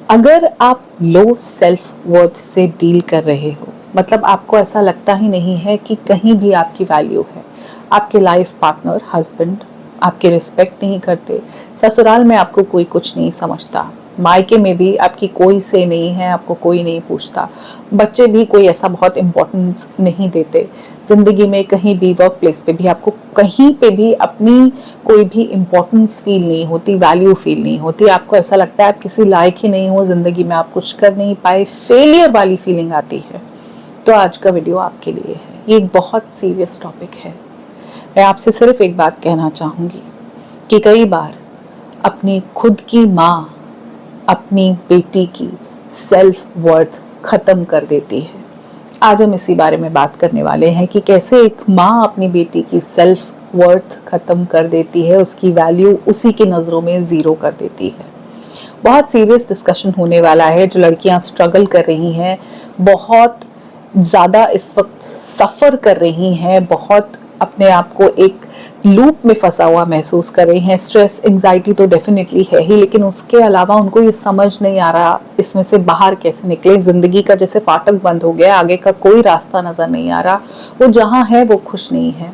अगर आप low self worth से डील कर रहे हो, मतलब आपको ऐसा लगता ही नहीं है कि कहीं भी आपकी वैल्यू है, आपके लाइफ पार्टनर, हस्बैंड आपकी रिस्पेक्ट नहीं करते, ससुराल में आपको कोई कुछ नहीं समझता, मायके में भी आपकी कोई से नहीं है, आपको कोई नहीं पूछता, बच्चे भी कोई ऐसा बहुत इम्पोर्टेंस नहीं देते, ज़िंदगी में कहीं भी, वर्क प्लेस पे भी आपको कहीं पे भी अपनी कोई भी इम्पोर्टेंस फील नहीं होती, वैल्यू फील नहीं होती, आपको ऐसा लगता है आप किसी लायक ही नहीं हो, ज़िंदगी में आप कुछ कर नहीं पाए, फेलियर वाली फीलिंग आती है, तो आज का वीडियो आपके लिए है। ये एक बहुत सीरियस टॉपिक है। मैं आपसे सिर्फ एक बात कहना चाहूँगी कि कई बार अपनी खुद की माँ अपनी बेटी की सेल्फ वर्थ ख़त्म कर देती है। आज हम इसी बारे में बात करने वाले हैं कि कैसे एक माँ अपनी बेटी की सेल्फ वर्थ ख़त्म कर देती है, उसकी वैल्यू उसी की नज़रों में ज़ीरो कर देती है। बहुत सीरियस डिस्कशन होने वाला है। जो लड़कियां स्ट्रगल कर रही हैं, बहुत ज़्यादा इस वक्त सफ़र कर रही हैं, बहुत अपने आप को एक लूप में फंसा हुआ महसूस कर रही हैं। स्ट्रेस, एंजाइटी तो डेफिनेटली है ही, लेकिन उसके अलावा उनको ये समझ नहीं आ रहा इसमें से बाहर कैसे निकले। ज़िंदगी का जैसे फाटक बंद हो गया, आगे का कोई रास्ता नज़र नहीं आ रहा, वो जहाँ है वो खुश नहीं है।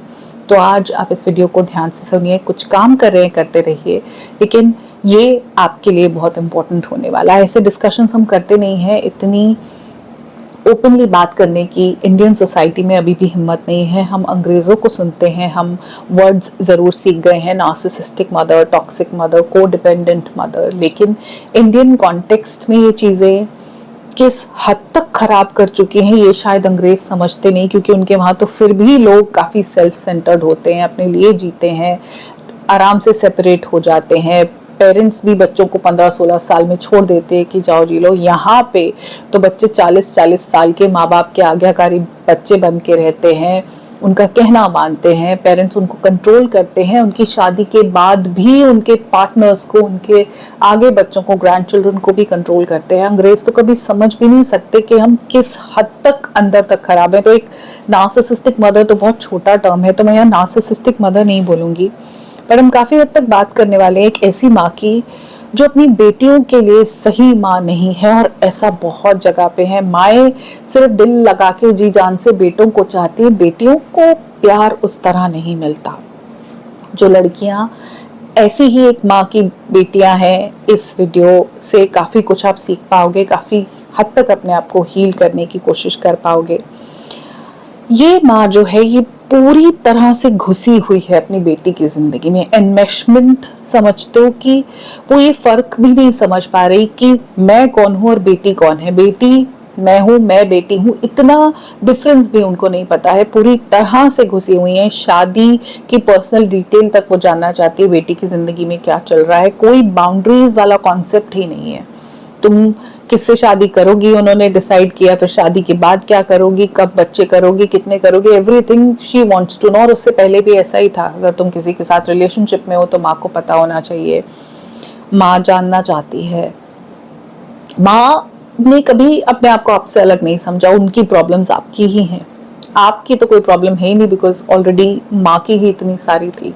तो आज आप इस वीडियो को ध्यान से सुनिए, कुछ काम कर रहे हैं करते रहिए, लेकिन ये आपके लिए बहुत इम्पोर्टेंट होने वाला है। ऐसे डिस्कशंस हम करते नहीं हैं, इतनी ओपनली बात करने की इंडियन सोसाइटी में अभी भी हिम्मत नहीं है। हम अंग्रेज़ों को सुनते हैं, हम वर्ड्स ज़रूर सीख गए हैं, नार्सिसिस्टिक मदर, टॉक्सिक मदर, को डिपेंडेंट मदर, लेकिन इंडियन कॉन्टेक्स्ट में ये चीज़ें किस हद तक खराब कर चुकी हैं ये शायद अंग्रेज समझते नहीं, क्योंकि उनके वहाँ तो फिर भी लोग काफ़ी सेल्फ सेंटर्ड होते हैं, अपने लिए जीते हैं, आराम से सेपरेट हो जाते हैं। पेरेंट्स भी बच्चों को 15-16 साल में छोड़ देते हैं कि जाओ जी लो। यहाँ पे तो बच्चे 40-40 साल के माँ बाप के आज्ञाकारी बच्चे बन के रहते हैं, उनका कहना मानते हैं, पेरेंट्स उनको कंट्रोल करते हैं, उनकी शादी के बाद भी उनके पार्टनर्स को, उनके आगे बच्चों को, ग्रैंड चिल्ड्रन को भी कंट्रोल करते हैं। अंग्रेज तो कभी समझ भी नहीं सकते कि हम किस हद तक अंदर तक खराब है। तो एक नार्सिसिस्टिक मदर तो बहुत छोटा टर्म है, तो मैं यहाँ नार्सिसिस्टिक मदर नहीं बोलूँगी, पर हम काफ़ी हद तक बात करने वाले हैं एक ऐसी माँ की जो अपनी बेटियों के लिए सही माँ नहीं है। और ऐसा बहुत जगह पे है, माएँ सिर्फ दिल लगा के जी जान से बेटों को चाहती है, बेटियों को प्यार उस तरह नहीं मिलता। जो लड़कियां ऐसी ही एक माँ की बेटियां हैं, इस वीडियो से काफ़ी कुछ आप सीख पाओगे, काफ़ी हद तक अपने आप को हील करने की कोशिश कर पाओगे। ये माँ जो है ये पूरी तरह से घुसी हुई है अपनी बेटी की जिंदगी में, एनमेशमेंट समझते हो कि वो ये फर्क भी नहीं समझ पा रही कि मैं कौन हूँ और बेटी कौन है, बेटी मैं हूँ, मैं बेटी हूँ, इतना डिफरेंस भी उनको नहीं पता है। पूरी तरह से घुसी हुई है, शादी की पर्सनल डिटेल तक वो जानना चाहती है, बेटी की जिंदगी में क्या चल रहा है। कोई बाउंड्रीज वाला कॉन्सेप्ट ही नहीं है। तुम किससे शादी करोगी उन्होंने डिसाइड किया, फिर शादी के बाद क्या करोगी, कब बच्चे करोगी, कितने करोगी, everything she wants to know. और उससे पहले भी ऐसा ही था, अगर तुम किसी के साथ रिलेशनशिप में हो तो माँ को पता होना चाहिए, माँ जानना चाहती है। माँ ने कभी अपने आप को आपसे अलग नहीं समझा, उनकी प्रॉब्लम्स आपकी ही हैं, आपकी तो कोई प्रॉब्लम है ही नहीं, बिकॉज ऑलरेडी माँ की ही इतनी सारी थी।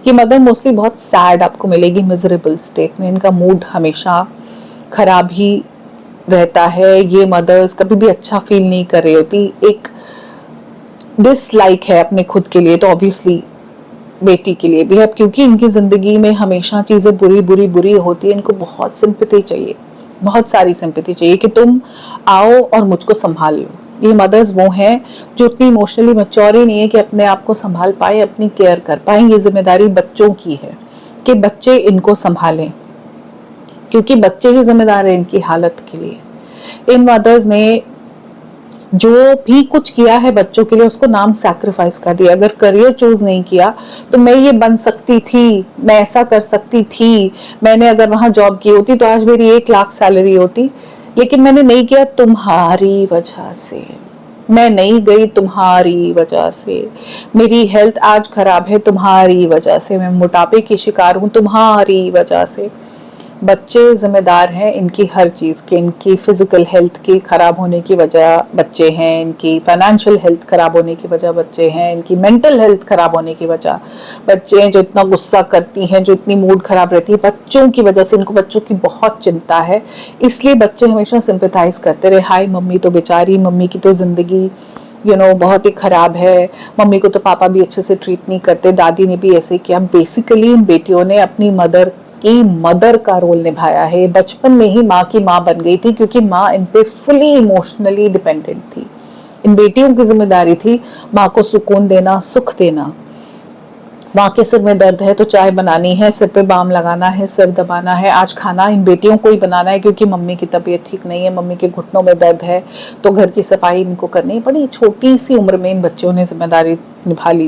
ये मदर मोस्टली बहुत सैड आपको मिलेगी, मिजरेबल स्टेट में, इनका मूड हमेशा खराब ही रहता है। ये मदर्स कभी भी अच्छा फील नहीं कर रही होती, एक डिसलाइक है अपने खुद के लिए, तो ऑब्वियसली बेटी के लिए भी। अब क्योंकि इनकी जिंदगी में हमेशा चीजें बुरी बुरी बुरी होती है, इनको बहुत सिंपैथी चाहिए, बहुत सारी सिंपैथी चाहिए कि तुम आओ और मुझको संभाल लो। ये मदर्स वो हैं जो उतनी इमोशनली मैच्योर ही नहीं है कि अपने आप को संभाल पाए, अपनी केयर कर पाए। ये जिम्मेदारी बच्चों की है कि बच्चे इनको संभालें, क्योंकि बच्चे ही जिम्मेदार हैं इनकी हालत के लिए। इन मदर्स ने जो भी कुछ किया है बच्चों के लिए, उसको नाम सैक्रिफाइस कर दिया। अगर करियर चूज नहीं किया तो मैं ये बन सकती थी, मैं ऐसा कर सकती थी, मैंने अगर वहां जॉब की होती तो आज मेरी 1 लाख सैलरी होती, लेकिन मैंने नहीं किया तुम्हारी वजह से, मैं नहीं गई तुम्हारी वजह से, मेरी हेल्थ आज खराब है तुम्हारी वजह से, मैं मोटापे की शिकार हूँ तुम्हारी वजह से। बच्चे जिम्मेदार हैं इनकी हर चीज़ के, इनकी फिजिकल हेल्थ की खराब होने की वजह बच्चे हैं, इनकी फाइनेंशियल हेल्थ खराब होने की वजह बच्चे हैं, इनकी मेंटल हेल्थ खराब होने की वजह बच्चे हैं। जो इतना गुस्सा करती हैं, जो इतनी मूड खराब रहती है, बच्चों की वजह से। इनको बच्चों की बहुत चिंता है, इसलिए बच्चे हमेशा सिंपैथाइज करते रहे, हाय मम्मी तो बेचारी, मम्मी की तो जिंदगी बहुत ही खराब है, मम्मी को तो पापा भी अच्छे से ट्रीट नहीं करते, दादी ने भी ऐसे किया। बेसिकली इन बेटियों ने अपनी मदर का रोल निभाया है। बचपन में ही माँ की माँ बन गई थी, क्योंकि माँ इन पे फुली इमोशनली डिपेंडेंट थी। इन बेटियों की जिम्मेदारी थी माँ को सुकून देना, सुख देना। माँ के सिर में दर्द है तो चाय बनानी है, सिर पे बाम लगाना है, सिर दबाना है। आज खाना इन बेटियों को ही बनाना है, क्योंकि मम्मी की तबीयत ठीक नहीं है, मम्मी के घुटनों में दर्द है, तो घर की सफाई इनको करनी पड़ी। छोटी सी उम्र में इन बच्चों ने जिम्मेदारी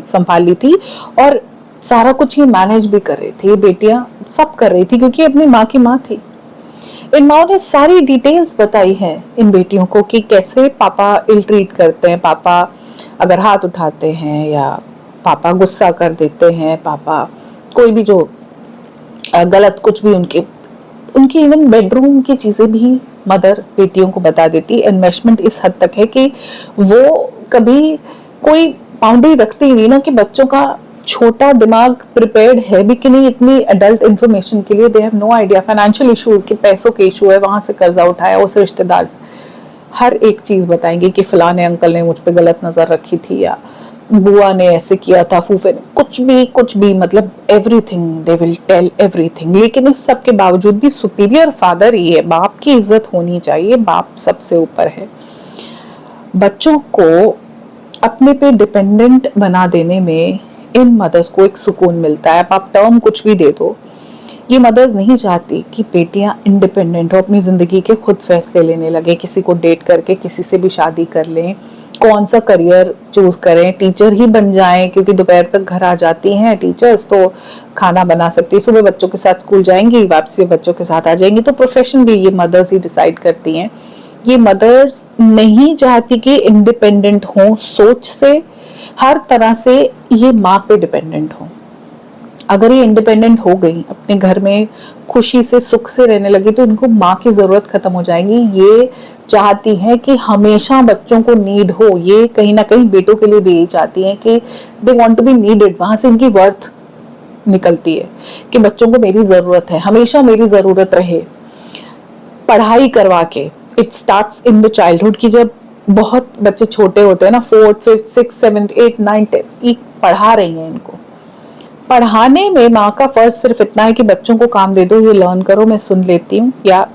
संभाली थी, और सारा कुछ ही मैनेज भी कर रही थी। बेटियां सब कर रही थी, क्योंकि अपनी माँ की माँ थी। इन माँ ने सारी डिटेल्स बताई है इन बेटियों को कि कैसे पापा इल ट्रीट करते हैं, पापा अगर हाथ उठाते हैं, या पापा गुस्सा कर देते हैं, पापा कोई भी जो गलत कुछ भी उनकी इवन बेडरूम की चीजें भी मदर बेटियों को बता देती। इन्वेस्टमेंट इस हद तक है कि वो कभी कोई बाउंड्री रखती ही नहीं ना, कि बच्चों का छोटा दिमाग प्रिपेयर्ड है भी कि नहीं इतनी अडल्ट इंफॉर्मेशन के लिए। They have no idea. Financial issues के पैसों के इशू है, वहां से कर्जा उठाया, उस रिश्तेदार से हर एक चीज बताएंगे कि फलाने अंकल ने मुझ पे गलत नजर रखी थी, या बुआ ने ऐसे किया था, फूफे ने, कुछ भी मतलब everything they will tell everything. लेकिन इस सब के बावजूद भी सुपीरियर फादर ही है, बाप की इज्जत होनी चाहिए, बाप सबसे ऊपर है। बच्चों को अपने पे डिपेंडेंट बना देने में इन मदर्स को एक सुकून मिलता है। आप टर्म कुछ भी दे दो, ये मदर्स नहीं चाहती कि बेटियां इंडिपेंडेंट हो, अपनी जिंदगी के खुद फैसले लेने लगे, किसी को डेट करके किसी से भी शादी कर लें, कौन सा करियर चूज करें, टीचर ही बन जाएं, क्योंकि दोपहर तक घर आ जाती हैं टीचर्स, तो खाना बना सकती है, सुबह बच्चों के साथ स्कूल जाएंगी, वापसी में बच्चों के साथ आ जाएंगी। तो प्रोफेशन भी ये मदर्स ही डिसाइड करती हैं। ये मदर्स नहीं चाहती कि इंडिपेंडेंट हो, सोच से हर तरह से ये माँ पे डिपेंडेंट हो। अगर ये इंडिपेंडेंट हो गई, अपने घर में खुशी से सुख से रहने लगी, तो इनको माँ की जरूरत खत्म हो जाएगी। ये चाहती है कि हमेशा बच्चों को नीड हो, ये कहीं ना कहीं बेटों के लिए भी यही चाहती है कि they want to be needed. वहां से इनकी वर्थ निकलती है कि बच्चों को मेरी जरूरत है, हमेशा मेरी जरूरत रहे। पढ़ाई करवा के, it starts in the childhood, की जब बहुत बच्चे छोटे होते हैं ना, 4th 5th 6th 7th 8th 9th 10th, पढ़ा रही हैं इनको। पढ़ाने में माँ का फर्ज सिर्फ इतना है कि बच्चों को काम दे दो, ये लर्न करो, मैं सुन लेती हूँ, या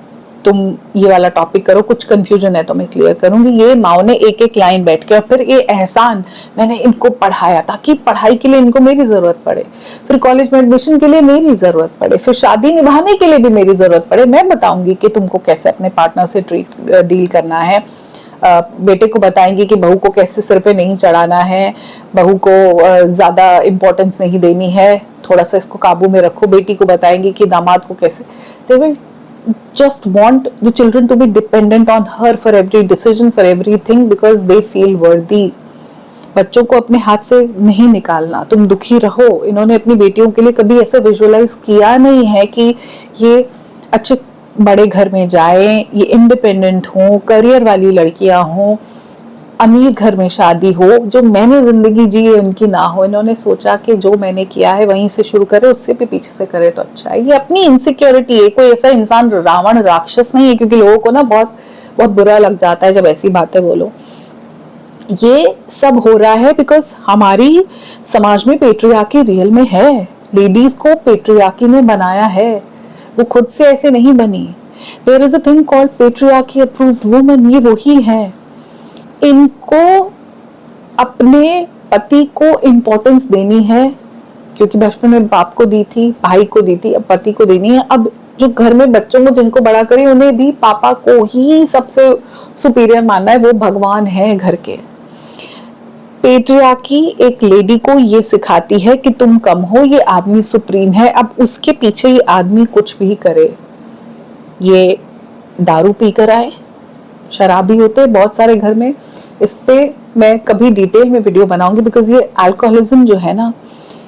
तुम ये वाला टॉपिक करो, कुछ कंफ्यूजन है तो मैं क्लियर करूंगी। ये माँ ने एक एक लाइन बैठ के, और फिर ये एहसान, मैंने इनको पढ़ाया ताकि पढ़ाई के लिए इनको मेरी जरूरत पड़े, फिर कॉलेज में एडमिशन के लिए मेरी जरूरत पड़े, फिर शादी निभाने के लिए भी मेरी जरूरत पड़े, मैं बताऊंगी कि तुमको कैसे अपने पार्टनर से डील करना है। बेटे को बताएंगे कि बहू को कैसे सिर पे नहीं चढ़ाना है, बहू को ज्यादा इम्पोर्टेंस नहीं देनी है, थोड़ा सा इसको काबू में रखो। बेटी को बताएंगे कि दामाद को कैसे। They will just want the children to be dependent on her for every decision, for everything, because they feel worthy. बच्चों को अपने हाथ से नहीं निकालना, तुम दुखी रहो। इन्होंने अपनी बेटियों के लिए कभी ऐसा विजुअलाइज किया नहीं है कि ये अच्छे बड़े घर में जाए, ये इंडिपेंडेंट हो, करियर वाली लड़कियां हो, अमीर घर में शादी हो, जो मैंने जिंदगी जी है उनकी ना हो। इन्होंने सोचा कि जो मैंने किया है वहीं से शुरू करे, उससे भी पीछे से करे तो अच्छा है। ये अपनी इनसिक्योरिटी है, कोई ऐसा इंसान रावण राक्षस नहीं है, क्योंकि लोगों को ना बहुत बहुत बुरा लग जाता है जब ऐसी बातें बोलो। ये सब हो रहा है बिकॉज हमारी समाज में पेट्रियार्की रियल में है। लेडीज को पेट्रियार्की ने बनाया है, वो खुद से ऐसे नहीं बनी। There is a thing called patriarchy approved woman, ये वही है। इनको अपने पति को इम्पोर्टेंस देनी है, क्योंकि बचपन में बाप को दी थी, भाई को दी थी, अब पति को देनी है। अब जो घर में बच्चों को जिनको बड़ा करे, उन्हें भी पापा को ही सबसे सुपीरियर मानना है, वो भगवान है घर के। पेट्रियार्की एक लेडी को ये सिखाती है कि तुम कम हो, ये आदमी सुप्रीम है। अब उसके पीछे ये आदमी कुछ भी करे, ये दारू पीकर आए, शराबी होते हैं बहुत सारे घर में। इस पे मैं कभी डिटेल में वीडियो बनाऊंगी, बिकॉज ये अल्कोहलिज्म जो है ना,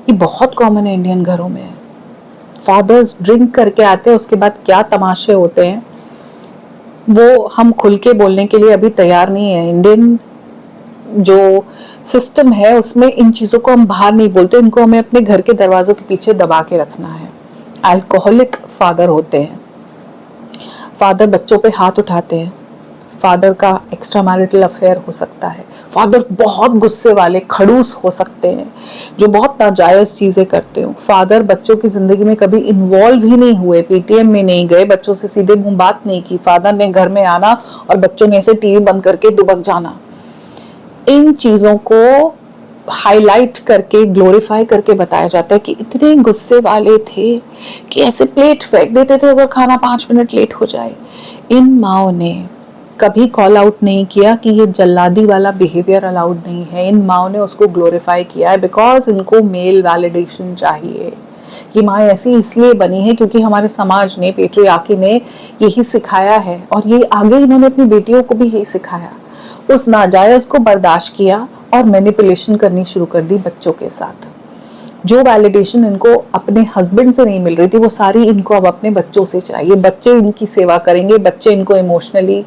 ये बहुत कॉमन है इंडियन घरों में। फादर्स ड्रिंक करके आते हैं, उसके बाद क्या तमाशे होते हैं वो हम खुल के बोलने के लिए अभी तैयार नहीं है। इंडियन जो सिस्टम है उसमें इन चीज़ों को हम बाहर नहीं बोलते, इनको हमें अपने घर के दरवाजों के पीछे दबा के रखना है। अल्कोहलिक फादर होते हैं, फादर बच्चों पे हाथ उठाते हैं, फादर का एक्स्ट्रा मैरिटल अफेयर हो सकता है, फादर बहुत गुस्से वाले खड़ूस हो सकते हैं जो बहुत नाजायज चीजें करते हो, फादर बच्चों की जिंदगी में कभी इन्वॉल्व ही नहीं हुए, पीटीएम में नहीं गए, बच्चों से सीधे मुंह बात नहीं की, फादर ने घर में आना और बच्चों ने ऐसे टीवी बंद करके दुबक जाना। इन चीजों को हाईलाइट करके ग्लोरीफाई करके बताया जाता है कि इतने गुस्से वाले थे कि ऐसे प्लेट फेंक देते थे अगर खाना 5 मिनट लेट हो जाए। इन माओ ने कभी कॉल आउट नहीं किया कि ये जल्लादी वाला बिहेवियर अलाउड नहीं है, इन माओ ने उसको ग्लोरीफाई किया है बिकॉज इनको मेल वैलिडेशन चाहिए। ये माँ ऐसी इसलिए बनी है क्योंकि हमारे समाज ने, पेट्रियार्की ने यही सिखाया है और ये आगे इन्होंने अपनी बेटियों को भी यही सिखाया। उस नाजायज को बर्दाश्त किया और मैनिपुलेशन करनी शुरू कर दी बच्चों के साथ। जो वैलिडेशन इनको अपने हस्बैंड से नहीं मिल रही थी वो सारी इनको अब अपने बच्चों से चाहिए। बच्चे इनकी सेवा करेंगे, बच्चे इनको इमोशनली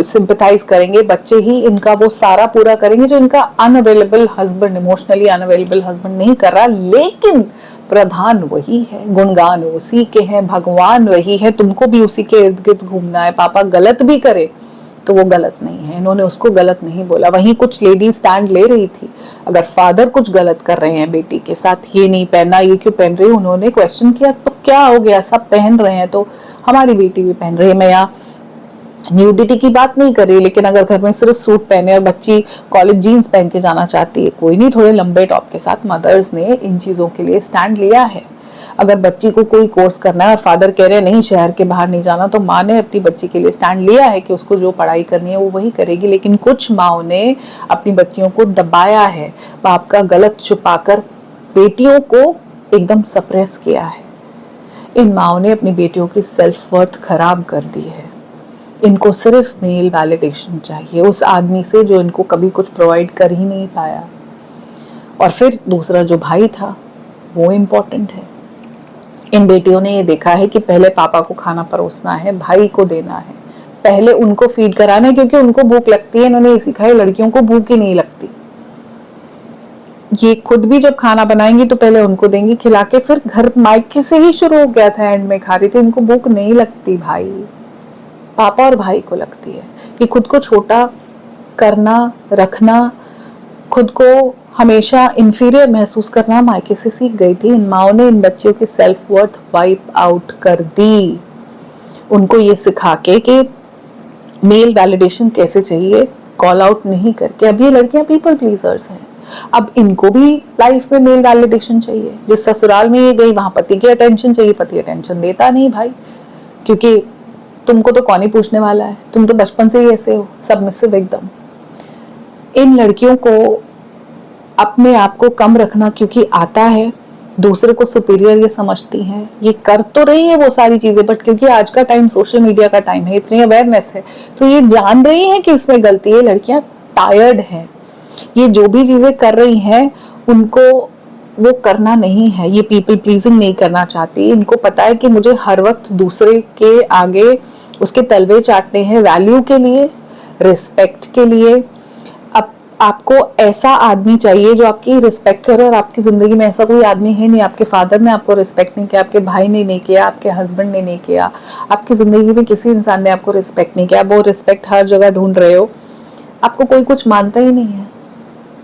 सिंपथाइज करेंगे, बच्चे ही इनका वो सारा पूरा करेंगे जो इनका unavailable husband, emotionally unavailable husband नहीं कर रहा। लेकिन प्रधान वही है, गुणगान उसी के हैं, भगवान वही है, तुमको भी उसी के इर्द गिर्द घूमना है। पापा गलत भी करे तो वो गलत नहीं है, इन्होंने उसको गलत नहीं बोला। वहीं कुछ लेडी स्टैंड ले रही थी, अगर फादर कुछ गलत कर रहे हैं बेटी के साथ, ये नहीं पहनना, ये क्यों पहन रही है, उन्होंने क्वेश्चन किया तो क्या हो गया, सब पहन रहे हैं तो हमारी बेटी भी पहन रही है। मैं यहाँ न्यूडिटी की बात नहीं कर रही, लेकिन अगर घर में सिर्फ सूट पहने और बच्ची कॉलेज जीन्स पहन के जाना चाहती है, कोई नहीं, थोड़े लंबे टॉप के साथ मदर्स ने इन चीजों के लिए स्टैंड लिया है। अगर बच्ची को कोई कोर्स करना है और फादर कह रहे हैं नहीं शहर के बाहर नहीं जाना, तो माँ ने अपनी बच्ची के लिए स्टैंड लिया है कि उसको जो पढ़ाई करनी है वो वही करेगी। लेकिन कुछ माओ ने अपनी बच्चियों को दबाया है, बाप का गलत छुपाकर बेटियों को एकदम सप्रेस किया है। इन माओ ने अपनी बेटियों की सेल्फ वर्थ खराब कर दी है। इनको सिर्फ मेल वैलिडेशन चाहिए उस आदमी से जो इनको कभी कुछ प्रोवाइड कर ही नहीं पाया। और फिर दूसरा जो भाई था वो इम्पोर्टेंट है। इन बेटियों ने ये देखा है कि पहले पापा को खाना परोसना है, भाई को देना है, पहले उनको फीड कराना है क्योंकि उनको भूख लगती है। इन्होंने ये सीखा है लड़कियों को भूख ही नहीं लगती। ये खुद भी जब खाना बनाएंगी तो पहले उनको देंगी खिला के, फिर घर मायके से ही शुरू हो गया था, एंड में खा रही थी। इनको भूख नहीं लगती भाई, पापा और भाई को लगती है। कि खुद को छोटा करना, रखना, खुद को हमेशा इंफीरियर महसूस करना मायके से सीख गई थी। इन माओ ने इन बच्चियों की सेल्फ वर्थ वाइप आउट कर दी, उनको ये सिखा के कि मेल वैलिडेशन कैसे चाहिए, कॉल आउट नहीं करके। अब ये लड़कियां पीपल प्लीजर्स हैं, अब इनको भी लाइफ में मेल वैलिडेशन चाहिए। जिस ससुराल में ये गई वहां पति की अटेंशन चाहिए, पति अटेंशन देता नहीं भाई, क्योंकि तुमको तो कौन ही पूछने वाला है, तुम तो बचपन से ही ऐसे हो, सबमिसिव एकदम। इन लड़कियों को अपने आप को कम रखना क्योंकि आता है, दूसरे को सुपीरियर ये समझती हैं, ये कर तो रही है वो सारी चीजें, बट क्योंकि आज का टाइम सोशल मीडिया का टाइम है, इतनी अवेयरनेस है, तो ये जान रही है कि इसमें गलती है। लड़कियां टायर्ड हैं, ये जो भी चीजें कर रही हैं उनको वो करना नहीं है, ये पीपल प्लीजिंग नहीं करना चाहती। इनको पता है कि मुझे हर वक्त दूसरे के आगे उसके तलवे चाटने हैं, वैल्यू के लिए, रिस्पेक्ट के लिए। आपको ऐसा आदमी चाहिए जो आपकी रिस्पेक्ट करे, और आपकी जिंदगी में ऐसा कोई आदमी है नहीं। आपके फादर ने आपको रिस्पेक्ट नहीं किया, आपके भाई ने नहीं किया, आपके हस्बैंड ने नहीं किया, आपकी जिंदगी में किसी इंसान ने आपको रिस्पेक्ट नहीं किया। वो रिस्पेक्ट हर जगह ढूंढ रहे हो, आपको कोई कुछ मानता ही नहीं है।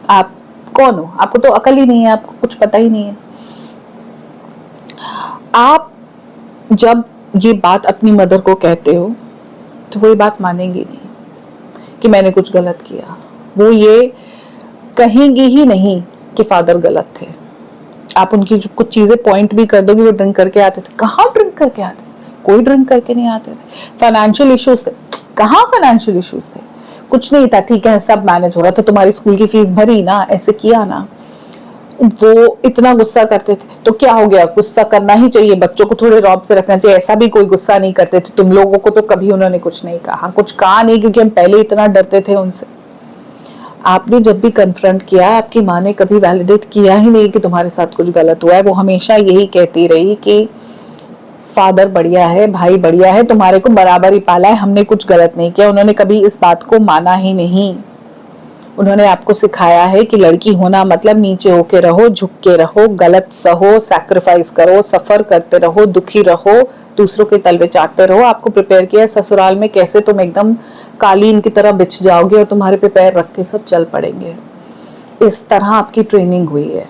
आप कौन हो, आपको तो अकल ही नहीं है, आपको कुछ पता ही नहीं है। आप जब ये बात अपनी मदर को कहते हो तो वो ये बात मानेंगी नहीं कि मैंने कुछ गलत किया। वो ये कहेंगी ही नहीं कि फादर गलत थे। आप उनकी जो कुछ चीजें पॉइंट भी कर दोगे, वो ड्रिंक करके आते थे, कहाँ ड्रिंक करके आते, कोई ड्रिंक करके नहीं आते थे। फाइनेंशियल इश्यूज थे, कहाँ फाइनेंशियल इश्यूज थे, कुछ नहीं था, ठीक है सब मैनेज हो रहा था, तुम्हारी स्कूल की फीस भरी ना, ऐसे किया ना। वो इतना गुस्सा करते थे तो क्या हो गया, गुस्सा करना ही चाहिए, बच्चों को थोड़े रौब से रखना चाहिए, ऐसा भी कोई गुस्सा नहीं करते थे। तुम लोगों को तो कभी उन्होंने कुछ नहीं कहा, कुछ कहा नहीं क्योंकि हम पहले इतना डरते थे उनसे। आपने जब भी कन्फ्रंट किया, आपकी माँ ने कभी वैलिडेट किया ही नहीं कि तुम्हारे साथ कुछ गलत हुआ है। वो हमेशा यही कहती रही कि फादर बढ़िया है, भाई बढ़िया है, तुम्हारे को बराबर ही पाला है, हमने कुछ गलत नहीं किया। उन्होंने कभी इस बात को माना ही नहीं। उन्होंने आपको सिखाया है कि लड़की होना मतलब नीचे होके रहो, झुक के रहो, गलत सहो, सैक्रिफाइस करो, सफर करते रहो, दुखी रहो, दूसरों के तलवे चाटते रहो। आपको प्रिपेयर किया ससुराल में कैसे तुम एकदम कालीन की तरह बिछ जाओगे और तुम्हारे पे पैर रख के सब चल पड़ेंगे। इस तरह आपकी ट्रेनिंग हुई है।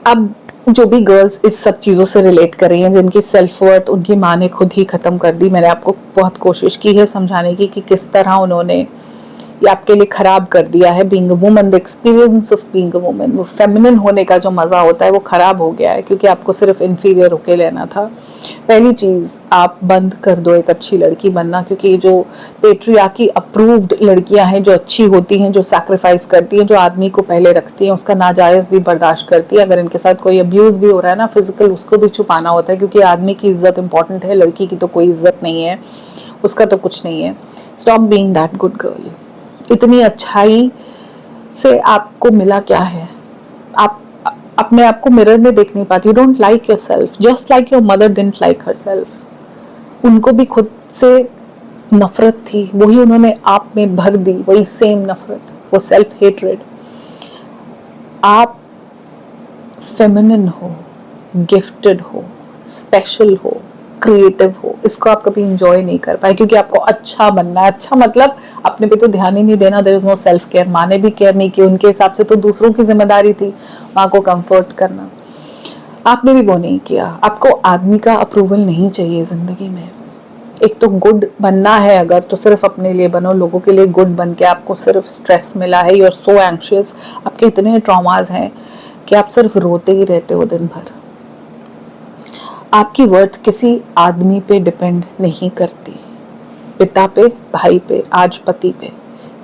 अब जो भी गर्ल्स इस सब चीज़ों से रिलेट कर रही हैं, जिनकी सेल्फ वर्थ उनकी माँ ने खुद ही ख़त्म कर दी, मैंने आपको बहुत कोशिश की है समझाने की कि किस तरह उन्होंने ये आपके लिए ख़राब कर दिया है। Being a woman, the experience of being a woman, वो फेमिनिन होने का जो मज़ा होता है वो ख़राब हो गया है, क्योंकि आपको सिर्फ इन्फीरियर होके लेना था। पहली चीज़, आप बंद कर दो एक अच्छी लड़की बनना, क्योंकि जो पेट्रियार्की अप्रूव्ड लड़कियां हैं, जो अच्छी होती हैं, जो सैक्रिफाइस करती हैं, जो आदमी को पहले रखती हैं, उसका नाजायज़ भी बर्दाश्त करती है। अगर इनके साथ कोई अब्यूज़ भी हो रहा है ना फिजिकल, उसको भी छुपाना होता है, क्योंकि आदमी की इज्जत इंपॉर्टेंट है, लड़की की तो कोई इज्जत नहीं है, उसका तो कुछ नहीं है। Stop being that good girl. इतनी अच्छाई से आपको मिला क्या है? आप अपने आप को मिरर में देख नहीं पाती। You don't like your self, just like your mother didn't like her self. उनको भी खुद से नफरत थी, वही उन्होंने आप में भर दी, वही सेम नफरत, वो सेल्फ हेट्रेड। आप फेमिनिन हो, गिफ्टेड हो, स्पेशल हो, क्रिएटिव हो, इसको आप कभी इंजॉय नहीं कर पाए, क्योंकि आपको अच्छा बनना है। अच्छा मतलब अपने पे तो ध्यान ही नहीं देना, there is no self care. माँ ने भी केयर नहीं की, उनके हिसाब से तो दूसरों की जिम्मेदारी थी माँ को कंफर्ट करना, आपने भी वो नहीं किया। आपको आदमी का अप्रूवल नहीं चाहिए जिंदगी में। एक तो गुड बनना है अगर, तो सिर्फ अपने लिए बनो, लोगों के लिए गुड बन के आपको सिर्फ स्ट्रेस मिला है, यू आर सो एंग्शियस, आपके इतने ट्रॉमास हैं कि आप सिर्फ रोते ही रहते हो दिन भर। आपकी वर्थ किसी आदमी पे डिपेंड नहीं करती, पिता पे, भाई पे, आज पति पे,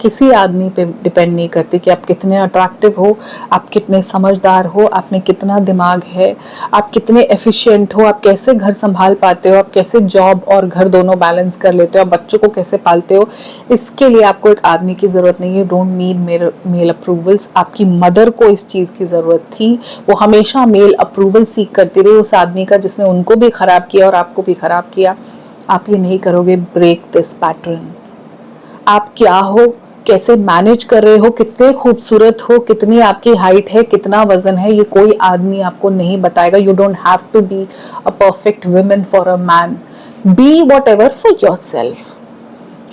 किसी आदमी पे डिपेंड नहीं करती कि आप कितने अट्रैक्टिव हो, आप कितने समझदार हो, आप में कितना दिमाग है, आप कितने एफिशिएंट हो, आप कैसे घर संभाल पाते हो, आप कैसे जॉब और घर दोनों बैलेंस कर लेते हो, आप बच्चों को कैसे पालते हो। इसके लिए आपको एक आदमी की ज़रूरत नहीं है। Don't need male approvals. आपकी मदर को इस चीज़ की ज़रूरत थी, वो हमेशा मेल अप्रूवल सीख करती रही उस आदमी का जिसने उनको भी ख़राब किया और आपको भी ख़राब किया। आप ये नहीं करोगे। Break this pattern. आप क्या हो, कैसे मैनेज कर रहे हो, कितने खूबसूरत हो, कितनी आपकी हाइट है, कितना वजन है, ये कोई आदमी आपको नहीं बताएगा। You don't have to be a perfect woman for a man. Be whatever for yourself.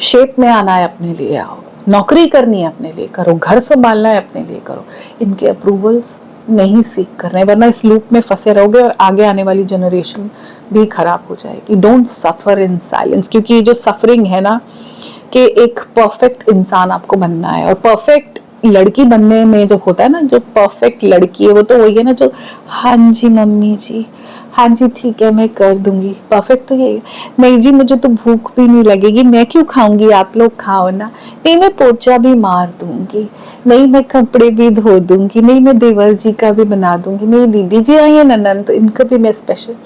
Shape में आना है अपने लिए आओ, नौकरी करनी है अपने लिए करो, घर संभालना है अपने लिए करो। इनके अप्रूवल्स नहीं सीख कर रहे हैं, वरना इस लूप में फंसे रहोगे और आगे आने वाली जनरेशन भी खराब हो जाएगी। डोंट सफर इन साइलेंस, क्योंकि ये जो सफरिंग है ना, कि एक परफेक्ट इंसान आपको बनना है, और परफेक्ट लड़की बनने में जब होता है ना, जो परफेक्ट लड़की है वो तो वही है ना जो हाँ जी मम्मी जी, हाँ जी ठीक है मैं कर दूंगी। परफेक्ट तो यही है। नहीं जी मुझे तो भूख भी नहीं लगेगी, मैं क्यों खाऊंगी, आप लोग खाओ ना। नहीं मैं पोछा भी मार दूंगी, नहीं मैं कपड़े भी धो दूंगी, नहीं मैं देवर जी का भी बना दूंगी, नहीं दीदी जी आई है ननंद, इनका भी मैं स्पेशल,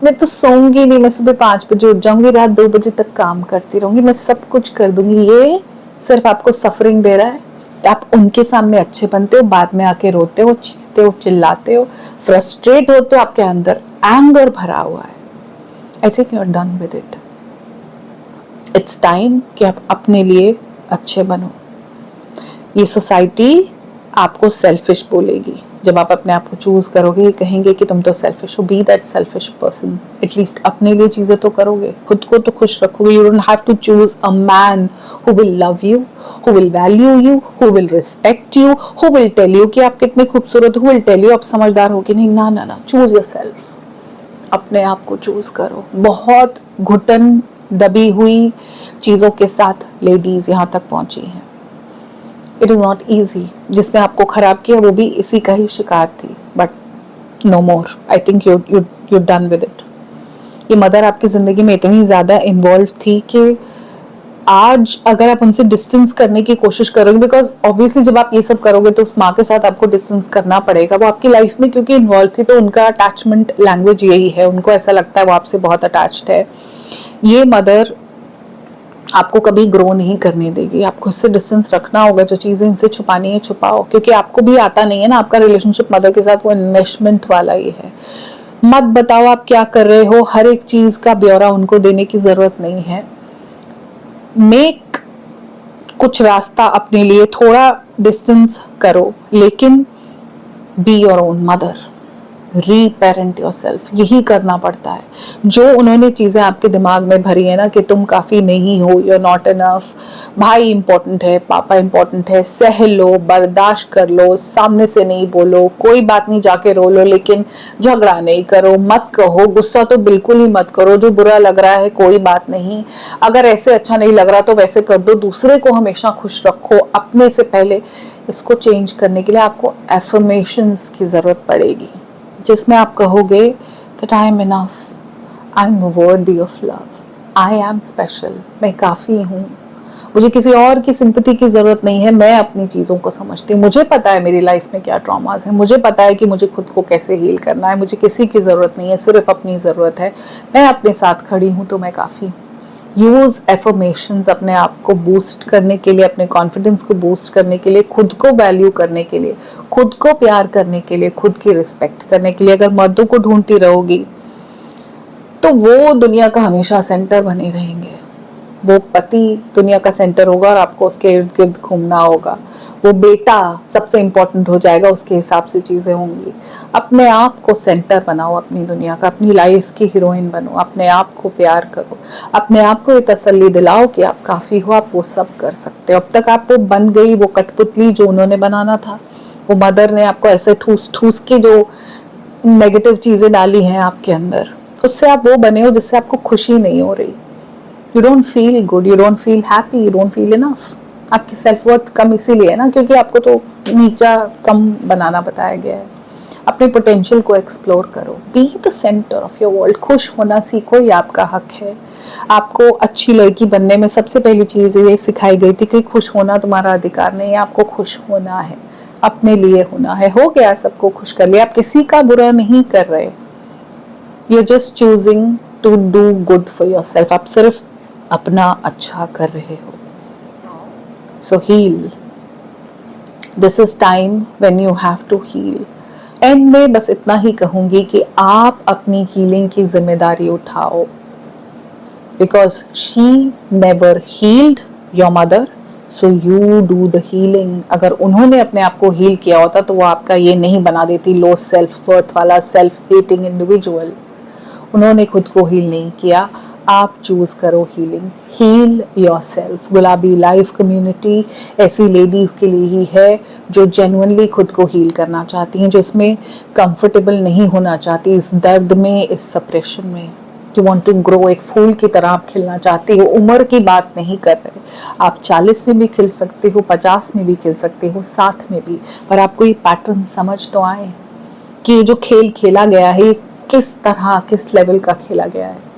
मैं तो सोऊंगी नहीं, मैं सुबह 5 बजे उठ जाऊंगी, रात 2 बजे तक काम करती रहूंगी, मैं सब कुछ कर दूंगी। ये सिर्फ आपको सफरिंग दे रहा है। आप उनके सामने अच्छे बनते हो, बाद में आके रोते हो, चीखते हो, चिल्लाते हो, फ्रस्ट्रेट होते हो, आपके अंदर एंगर भरा हुआ है। I think you are done with it. It's time कि आप अपने लिए अच्छे बनो। ये सोसाइटी आपको सेल्फिश बोलेगी, जब आप अपने आप को चूज करोगे कहेंगे कि तुम तो सेल्फिश हो। Be that selfish person. At least अपने लिए चीजें तो करोगे, खुद को तो खुश रखोगे। You don't have to choose a man who will love you, who will value you, who will respect you, who will tell you कि आप कितने खूबसूरत हो, विल टेल यू आप समझदार हो कि नहीं। ना ना ना, चूज योरसेल्फ। अपने आप को चूज करो। बहुत घुटन दबी हुई चीजों के साथ लेडीज यहाँ तक पहुंची हैं। It is not easy. जिसने आपको खराब किया वो भी इसी का ही शिकार थी, but no more. I think you done with it. ये मदर आपकी जिंदगी में इतनी ज्यादा इन्वॉल्व थी कि आज अगर आप उनसे डिस्टेंस करने की कोशिश करोगे, बिकॉज ऑब्वियसली जब आप ये सब करोगे तो उस माँ के साथ आपको डिस्टेंस करना पड़ेगा। वो आपकी लाइफ में क्योंकि इन्वॉल्व थी, तो उनका अटैचमेंट लैंग्वेज यही है, उनको ऐसा लगता है वो आपसे बहुत अटैच्ड है। ये मदर आपको कभी ग्रो नहीं करने देगी। आपको इससे डिस्टेंस रखना होगा, जो चीज़ें इनसे छुपानी है छुपाओ, क्योंकि आपको भी आता नहीं है ना, आपका रिलेशनशिप मदर के साथ वो इन्वेस्टमेंट वाला ही है। मत बताओ आप क्या कर रहे हो, हर एक चीज़ का ब्यौरा उनको देने की ज़रूरत नहीं है। मेक कुछ रास्ता अपने लिए, थोड़ा डिस्टेंस करो, लेकिन be your own mother, reparent yourself, यही करना पड़ता है। जो उन्होंने चीज़ें आपके दिमाग में भरी है ना कि तुम काफ़ी नहीं हो, यू आर नॉट इनफ, भाई इंपॉर्टेंट है, पापा इंपॉर्टेंट है, सह लो, बर्दाश्त कर लो, सामने से नहीं बोलो, कोई बात नहीं जाके रो लो, लेकिन झगड़ा नहीं करो, मत कहो, गुस्सा तो बिल्कुल ही मत करो, जो बुरा लग रहा है कोई बात नहीं, अगर ऐसे अच्छा नहीं लग रहा तो वैसे कर दो, दूसरे को हमेशा खुश रखो अपने से पहले। इसको चेंज करने के लिए आपको एफर्मेशंस की ज़रूरत पड़ेगी, जिसमें आप कहोगे that I am enough, I am worthy of love, I am special, मैं काफ़ी हूँ, मुझे किसी और की सिंपैथी की ज़रूरत नहीं है, मैं अपनी चीज़ों को समझती हूँ, मुझे पता है मेरी लाइफ में क्या ट्रॉमास हैं, मुझे पता है कि मुझे खुद को कैसे हील करना है, मुझे किसी की ज़रूरत नहीं है, सिर्फ अपनी ज़रूरत है, मैं अपने साथ खड़ी हूँ तो मैं काफ़ी हूँ। यूज़ एफर्मेशंस अपने आप को बूस्ट करने के लिए, अपने कॉन्फिडेंस को बूस्ट करने के लिए, खुद को वैल्यू करने के लिए, खुद को प्यार करने के लिए, खुद की रिस्पेक्ट करने के लिए। अगर मर्दों को ढूंढती रहोगी तो वो दुनिया का हमेशा सेंटर बने रहेंगे, वो पति दुनिया का सेंटर होगा और आपको उसके इर्द गिर्द घूमना होगा, वो बेटा सबसे इम्पोर्टेंट हो जाएगा, उसके हिसाब से चीज़ें होंगी। अपने आप को सेंटर बनाओ अपनी दुनिया का, अपनी लाइफ की हीरोइन बनो, अपने आप को प्यार करो, अपने आप को ये तसल्ली दिलाओ कि आप काफ़ी हो, आप वो सब कर सकते हो। अब तक आप वो बन गई वो कठपुतली जो उन्होंने बनाना था, वो मदर ने आपको ऐसे ठूस ठूस के जो नेगेटिव चीज़ें डाली हैं आपके अंदर, उससे आप वो बने हो जिससे आपको खुशी नहीं हो रही। You don't feel good, you don't feel happy, you don't feel enough. आपकी सेल्फ वर्थ कम इसीलिए है ना, क्योंकि आपको तो नीचा कम बनाना बताया गया है। अपने पोटेंशियल को एक्सप्लोर करो, be the centre of your world, खुश होना सीखो, ये आपका हक है। आपको अच्छी लड़की बनने में सबसे पहली चीज़ ये सिखाई गई थी कि खुश होना तुम्हारा अधिकार नहीं है, आपको खुश होना है, अपने लिए होना है। हो गया, सबको खुश कर लिया, आप किसी का बुरा नहीं कर रहे, you are just choosing to do good for yourself, आप सिर्फ अपना अच्छा कर रहे हो। So heal, this is time when you have to heal. End में बस इतना ही कहूंगी कि आप अपनी हीलिंग की जिम्मेदारी उठाओ, because she never healed your mother, so you do the healing. अगर उन्होंने अपने आप को हील किया होता तो वो आपका ये नहीं बना देती लो सेल्फ वर्थ वाला सेल्फ हेटिंग इंडिविजुअल। उन्होंने खुद को हील नहीं किया, आप चूज करो हीलिंग, हील योरसेल्फ। गुलाबी लाइफ कम्युनिटी ऐसी लेडीज के लिए ही है जो जेन्युइनली खुद को हील करना चाहती हैं, जो इसमें कंफर्टेबल नहीं होना चाहती, इस दर्द में, इस सप्रेशन में। यू वांट टू ग्रो, एक फूल की तरह आप खिलना चाहती हो। उम्र की बात नहीं कर रहे, आप 40 में भी खिल सकते हो, 50 में भी खिल सकते हो, 60 में भी, पर आपको ये पैटर्न समझ तो आए कि ये जो खेल खेला गया है किस तरह, किस लेवल का खेला गया है।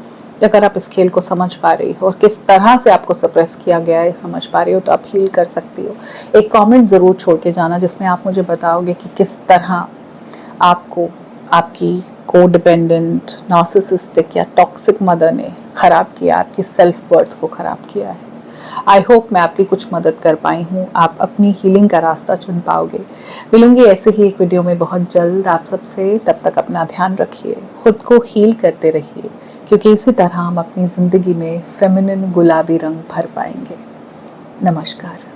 अगर आप इस खेल को समझ पा रही हो और किस तरह से आपको सप्रेस किया गया है समझ पा रही हो, तो आप हील कर सकती हो। एक कमेंट ज़रूर छोड़ के जाना जिसमें आप मुझे बताओगे कि किस तरह आपको आपकी कोडिपेंडेंट, नार्सिसिस्टिक या टॉक्सिक मदर ने ख़राब किया, आपकी सेल्फ वर्थ को ख़राब किया है। आई होप मैं आपकी कुछ मदद कर पाई हूँ, आप अपनी हीलिंग का रास्ता चुन पाओगे। मिलूंगी ऐसे ही एक वीडियो में बहुत जल्द आप सबसे, तब तक अपना ध्यान रखिए, खुद को हील करते रहिए, क्योंकि इसी तरह हम अपनी ज़िंदगी में फेमिनिन गुलाबी रंग भर पाएंगे। नमस्कार।